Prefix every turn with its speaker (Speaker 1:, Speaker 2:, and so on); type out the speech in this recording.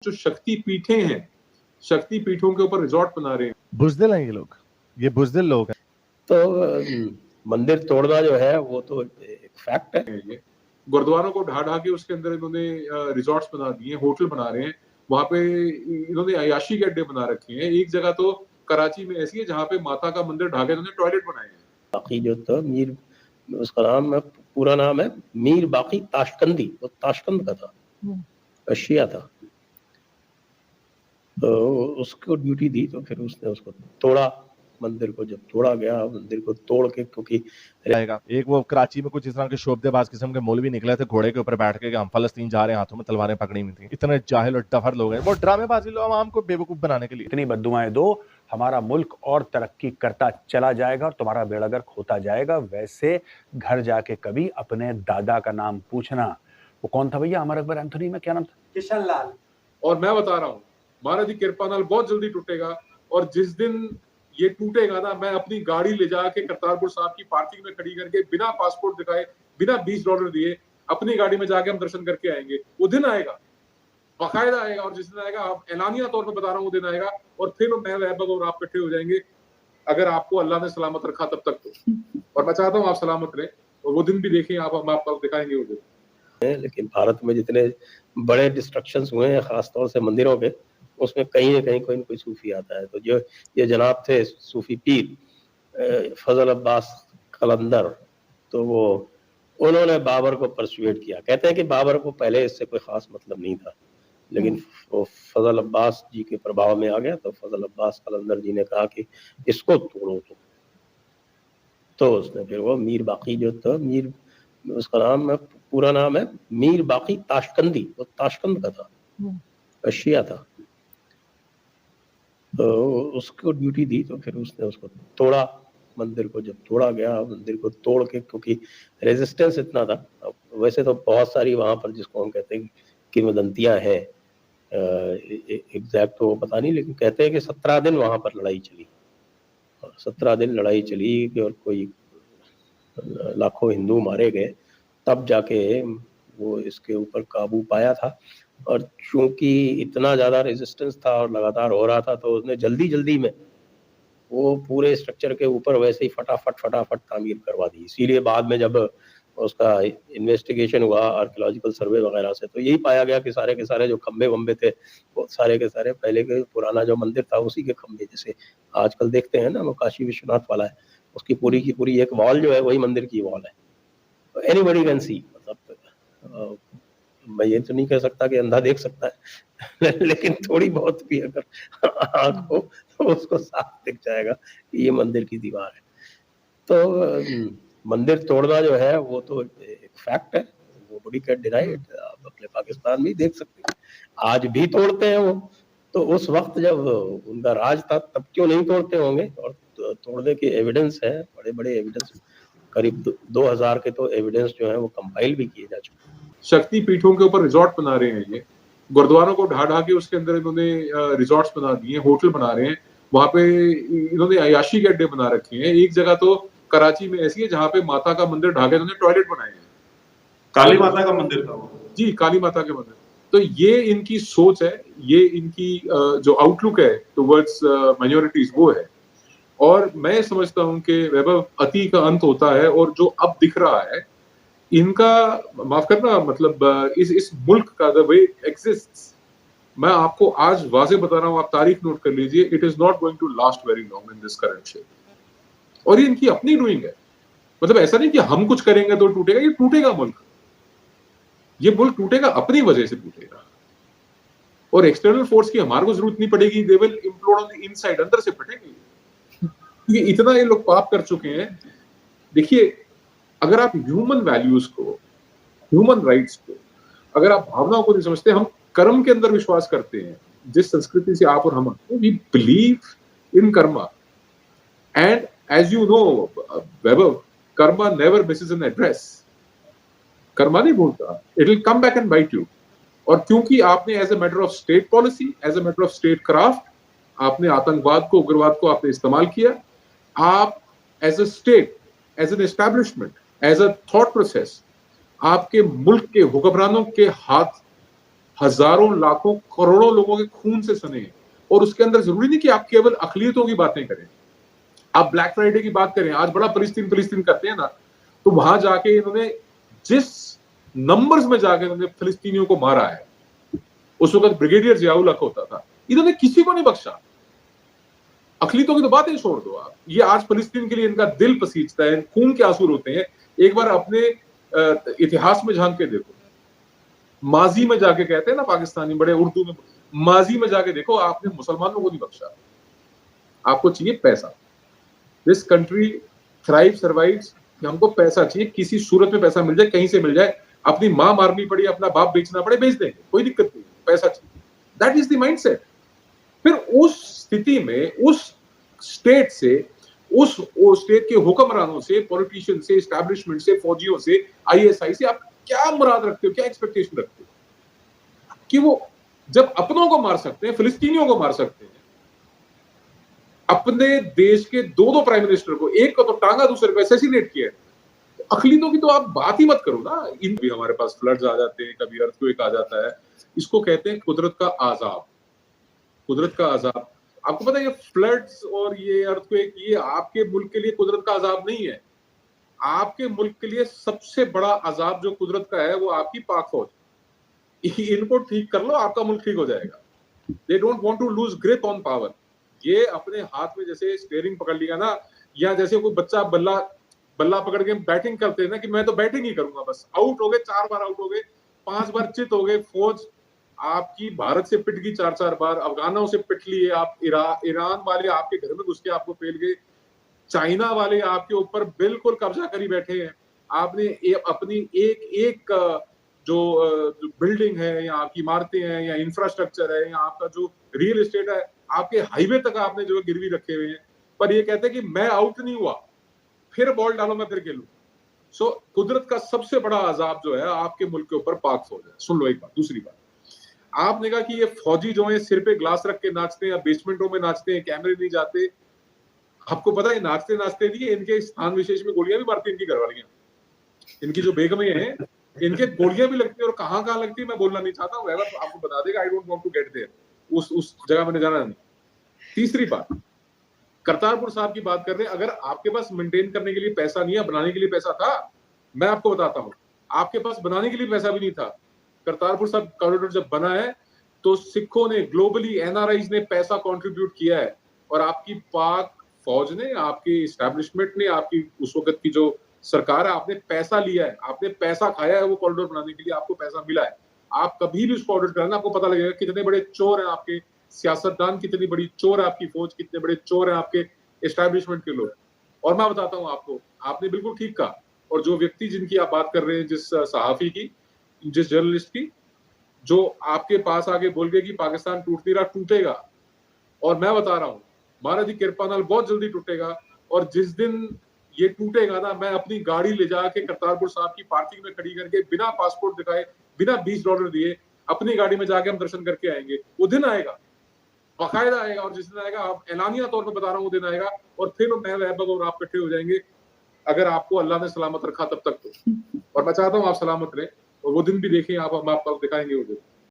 Speaker 1: जो शक्ति पीठें हैं, शक्ति पीठों के ऊपर रिजॉर्ट बना रहे हैं।
Speaker 2: बुज़दिल हैं ये लोग, ये बुज़दिल लोग हैं।
Speaker 3: तो मंदिर तोड़ना जो है वो तो एक फैक्ट है।
Speaker 1: ये गुरुद्वारों को ढा के उसके अंदर इन्होंने रिजॉर्ट्स बना दिए, होटल बना रहे हैं, वहां पे इन्होंने अयाशी के अड्डे बना रखे हैं। एक जगह तो कराची में ऐसी है जहाँ पे माता का मंदिर ढा के इन्होंने टॉयलेट बनाए हैं।
Speaker 3: बाकी जो था मीर, उसका नाम है, पूरा नाम है मीर बाकी ताशकंदी, वो ताशकंद का था, शिया था। तो उसको ड्यूटी दी तो फिर उसने उसको तोड़ा। मंदिर को जब तोड़ा गया, मंदिर को तोड़ के, क्योंकि
Speaker 2: एक वो कराची में कुछ इस तरह के शोबदेबाज किस्म के मौलवी निकले थे घोड़े के ऊपर बैठ के कि हम फलस्तीन जा रहे हैं, हाथों में तलवारें पकड़ी हुई थी। इतने जाहिल और डफर लोग हैं, वो ड्रामेबाजी लोग आवाम को बेवकूफ बनाने के लिए।
Speaker 4: इतनी बद्दुआएं दो, हमारा मुल्क और तरक्की करता चला जाएगा और तुम्हारा बेड़ागर्क होता जाएगा। वैसे घर जाके कभी अपने दादा का नाम पूछना। वो कौन था भैया? अमर अकबर एंथोनी में क्या नाम था?
Speaker 5: किशन लाल।
Speaker 1: और मैं बता रहा हूँ, महाराज की कृपा नाल बहुत जल्दी टूटेगा। और जिस दिन ये टूटेगा ना, मैं अपनी गाड़ी ले जाके करतारपुर साहब की पार्किंग में खड़ी करके बिना पासपोर्ट दिखाए, बिना $20 दिए अपनी गाड़ी में जाके हम दर्शन करके आएंगे। वो दिन आएगा, बाकायदा आएगा। और जिस दिन आएगा, आप ऐलानिया तौर पर बता रहा हूँ, वो दिन आएगा और फिर मैं वैभव और आप इकट्ठे हो जाएंगे, अगर आपको अल्लाह ने सलामत रखा तब तक तो। और मैं चाहता हूँ आप सलामत रहे और वो दिन भी देखें आप, हम आपको दिखाएंगे वो दिन।
Speaker 3: लेकिन भारत में जितने बड़े डिस्ट्रक्शंस हुए हैं, खासतौर से मंदिरों के, उसमें कहीं ना कहीं कोई न कोई सूफी आता है। तो जो ये जनाब थे सूफी पीर फजल अब्बास कलंदर, तो वो उन्होंने बाबर को परसुएट किया। कहते हैं कि बाबर को पहले इससे कोई खास मतलब नहीं था, लेकिन वो फजल अब्बास जी के प्रभाव में आ गया। तो फजल अब्बास कलंदर जी ने कहा कि इसको तोड़ो तो उसने फिर वो मीर बाकी जो था, मीर, उसका नाम है, पूरा नाम है मीर बाकी ताशकंदी, वो ताशकंद का था, शिया था। तो उसको ड्यूटी दी तो फिर उसने उसको तोड़ा। मंदिर को जब तोड़ा गया, मंदिर को तोड़ के, क्योंकि रेजिस्टेंस इतना था। वैसे तो बहुत सारी वहां पर जिसको हम कहते हैं किंवदंतियां हैं, एग्जैक्ट तो पता नहीं, लेकिन कहते हैं कि 17 दिन वहां पर लड़ाई चली। और 17 दिन लड़ाई चली और कोई लाखों हिंदू मारे गए, तब जाके वो इसके ऊपर काबू पाया था। और चूंकि इतना ज्यादा रेजिस्टेंस था और लगातार हो रहा था, तो उसने जल्दी में वो पूरे स्ट्रक्चर के ऊपर वैसे ही फटाफट तामीर करवा दी। इसीलिए बाद में जब उसका इन्वेस्टिगेशन हुआ आर्कियोलॉजिकल सर्वे वगैरह से, तो यही पाया गया कि सारे के सारे जो खंबे वंबे थे, वो सारे के सारे पहले के पुराना जो मंदिर था उसी के खंबे, जैसे आजकल देखते हैं ना वो काशी विश्वनाथ वाला है, उसकी पूरी की पूरी एक वॉल जो है वही मंदिर की वॉल है। तो एनीबॉडी कैन सी, मतलब मैं ये तो नहीं कह सकता कि अंधा देख सकता है लेकिन थोड़ी बहुत भी अगर आँख हो तो उसको साफ दिख जाएगा कि ये मंदिर की दीवार है। तो मंदिर तोड़ना जो है वो तो एक फैक्ट है, वो बड़ी कैन डिनाई इट। आप अपने पाकिस्तान में देख सकते हैं, आज भी तोड़ते हैं वो। तो उस वक्त जब उनका राज था तब क्यों नहीं तोड़ते होंगे? और तोड़ने के एविडेंस है, बड़े बड़े एविडेंस, करीब 2000 के तो एविडेंस जो है वो कंपाइल भी किए जा चुके हैं।
Speaker 1: शक्ति पीठों के ऊपर रिजॉर्ट बना रहे हैं, ये गुरुद्वारों को ढा के उसके अंदर इन्होंने रिजॉर्ट्स बना दिए, होटल बना रहे हैं, वहां पे इन्होंने अयाशी के अड्डे बना रखे हैं। एक जगह तो कराची में ऐसी है जहाँ पे माता का मंदिर ढा के इन्होंने टॉयलेट बनाए हैं।
Speaker 5: काली माता का मंदिर था वो।
Speaker 1: जी, काली माता के मंदिर। तो ये इनकी सोच है, ये इनकी जो आउटलुक है टुवर्ड्स माइनॉरिटीज वो है। और मैं समझता हूँ कि वैभव अति का अंत होता है, और जो अब दिख रहा है इनका, माफ करना, मतलब इस मुल्क का द वे एग्जिस्ट्स, मैं आपको आज वाजे बता रहा हूँ, आप तारीख नोट कर लीजिए, it is not going to last very long in this current shape. और ये इनकी अपनी डूइंग है, मतलब ऐसा नहीं कि हम कुछ करेंगे तो टूटेगा, ये टूटेगा मुल्क, ये मुल्क टूटेगा, अपनी वजह से टूटेगा। और एक्सटर्नल फोर्स की हमारे को जरूरत नहीं पड़ेगी, they will implode on the inside, अंदर से फटेंगे, क्योंकि इतना ये लोग पाप कर चुके हैं। देखिए, अगर आप ह्यूमन वैल्यूज को, ह्यूमन राइट्स को, अगर आप भावनाओं को नहीं समझते, हम कर्म के अंदर विश्वास करते हैं, जिस संस्कृति से आप और हम, we believe in karma. And as you know Vaibhav, karma never misses an address. Karma नहीं भूलता, it will come back and bite you. और क्योंकि आपने as a matter of state policy, as a matter of statecraft, आपने आतंकवाद को, उग्रवाद को आपने इस्तेमाल किया। आप as a state, as an establishment, as a thought process, आपके मुल्क के हुक्मरानों के हजारों लाखों करोड़ों लोगों के खून से सने हैं। और उसके अंदर जरूरी नहीं कि आप केवल अकलियतों की बातें करें, आप ब्लैक फ्राइडे की बात करें, आज बड़ा फिलिस्तीन फिलिस्तीन करते हैं ना, तो वहां जाके इन्होंने जिस नंबर्स में जाके इन्होंने फिलिस्तीनियों को मारा है, उस वक्त ब्रिगेडियर जियाउल हक होता था, इन्होंने किसी को नहीं बख्शा। अकलियतों की तो बातें छोड़ दो आप, ये आज फिलिस्तीन के लिए इनका दिल पसीजता है, खून के आंसू रोते हैं। एक बार अपने इतिहास में झांक के देखो, माजी में जाके कहते हैं ना पाकिस्तानी बड़े उर्दू में, माजी में जाके देखो, आपने मुसलमानों को नहीं बख्शा। आपको चाहिए पैसा। दिस कंट्री थ्राइव सर्वाइव्स, हमको पैसा चाहिए, किसी सूरत में पैसा मिल जाए, कहीं से मिल जाए, अपनी मां मारनी पड़ी, अपना बाप बेचना पड़े, बेच देंगे, कोई दिक्कत नहीं, पैसा चाहिए। That is the mindset. फिर उस स्थिति में, उस स्टेट से, उस स्टेट के हुक्मरानों से, पॉलिटिशियन से, एस्टैब्लिशमेंट से, फौजियों से, आईएसआई से आप क्या मुराद रखते हो, क्या एक्सपेक्टेशन रखते हो कि वो जब अपनों को मार सकते हैं, फिलिस्तीनियों को मार सकते हैं, अपने देश के दो प्राइम मिनिस्टर को, एक को तो टांगा, दूसरे को असैसिनेट किया, अकलीतों की तो आप बात ही मत करो ना। इन भी हमारे पास फ्लड्स आ जाते हैं, कभी अर्थक्वेक आ जाता है, इसको कहते हैं कुदरत का आजाब। कुदरत का आजाब, आपको पता है ये फ्लड्स और ये अर्थक्वेक, ये आपके मुल्क के लिए कुदरत का आजाब नहीं है। आपके मुल्क के लिए सबसे बड़ा अजाब जो कुदरत का है वो आपकी पाक फौज। इनको ठीक कर लो, आपका मुल्क ठीक हो जाएगा। They don't want to lose grip on power. ये अपने हाथ में जैसे स्टीयरिंग पकड़ लिया ना, या जैसे कोई बच्चा बल्ला पकड़ के बैटिंग करते हैं ना, कि मैं तो बैटिंग ही करूंगा, बस आउट हो गए, 4 बार आउट हो गए, 5 बार चित हो गए, फौज आपकी भारत से पिट गई 4-4 बार, अफगानों से पिट लिए आप, ईरान वाले आपके घर में घुस के आपको फेल गए, चाइना वाले आपके ऊपर बिल्कुल कब्जा करी बैठे हैं। आपने अपनी एक एक जो बिल्डिंग है, या आपकी इमारतें हैं, या इंफ्रास्ट्रक्चर है, या आपका जो रियल एस्टेट है, आपके हाईवे तक आपने जो गिरवी रखे हुए हैं, पर ये कहते हैं कि मैं आउट नहीं हुआ, फिर बॉल डालो, मैं फिर खेलूं। सो कुदरत का सबसे बड़ा अजाब जो है आपके मुल्क के ऊपर पाक फौज है। सुन लो एक बात। दूसरी बात, आपने कहा कि ये फौजी जो है सिर पे ग्लास रख के नाचते हैं, या बेसमेंटों में नाचते हैं, कैमरे नहीं जाते। आपको पता है नाचते नाचते नहीं, इनके स्थान विशेष में गोलियां भी मारती है इनकी घरवालियां, इनकी जो बेगमें हैं, इनके गोलियां भी लगती है, और कहां कहां लगती है मैं बोलना नहीं चाहता हूं, आपको बता देगा। I don't want to get there, उस जगह मैंने जाना नहीं। तीसरी बात, करतारपुर साहब की बात कर रहे हैं, अगर आपके पास मेंटेन करने के लिए पैसा नहीं है, बनाने के लिए पैसा था, मैं आपको बताता हूं, आपके पास बनाने के लिए पैसा भी नहीं था। करतारपुर साहब कॉरिडोर जब बना है तो सिखों ने, ग्लोबली एनआरआईज ने पैसा कंट्रीब्यूट किया है, और आपकी पाक फौज ने, आपकी एस्टैब्लिशमेंट ने, आपकी उस वक्त की जो सरकार है, आपने पैसा लिया है, आपने पैसा खाया है वो कॉरिडोर बनाने के लिए, आपको पैसा मिला है। आप कभी भी उसको ऑडिट कराना, आपको पता लगेगा कितने बड़े चोर हैं आपके सियासतदान, कितनी बड़ी चोर है आपकी फौज, कितने बड़े चोर हैं आपके एस्टैब्लिशमेंट के लोग। और मैं बताता हूं आपको, आपने बिल्कुल ठीक कहा, और जो व्यक्ति जिनकी आप बात कर रहे हैं, जिस सहाफी की, जिस जर्नलिस्ट की, जो आपके पास आके बोल गए कि पाकिस्तान टूट नहीं रहा, टूटेगा, और मैं बता रहा हूं महाराज की कृपा नाल बहुत जल्दी टूटेगा। और जिस दिन ये टूटेगा ना, मैं अपनी गाड़ी ले जाके करतारपुर साहब की पार्किंग में खड़ी करके, बिना पासपोर्ट दिखाए, बिना $20 दिए, अपनी गाड़ी में जाके हम दर्शन करके आएंगे। वो दिन आएगा, बाकायदा आएगा, और जिस दिन आएगा, आप ऐलानिया तौर पर बता रहा हूँ, वो दिन आएगा, और फिर मैं, वैभव और आप इकट्ठे हो जाएंगे, अगर आपको अल्लाह ने सलामत रखा तब तक तो। और मैं चाहता हूँ आप सलामत रहे, और वो दिन भी देखें आप, हम आपको दिखाएंगे वो दिन।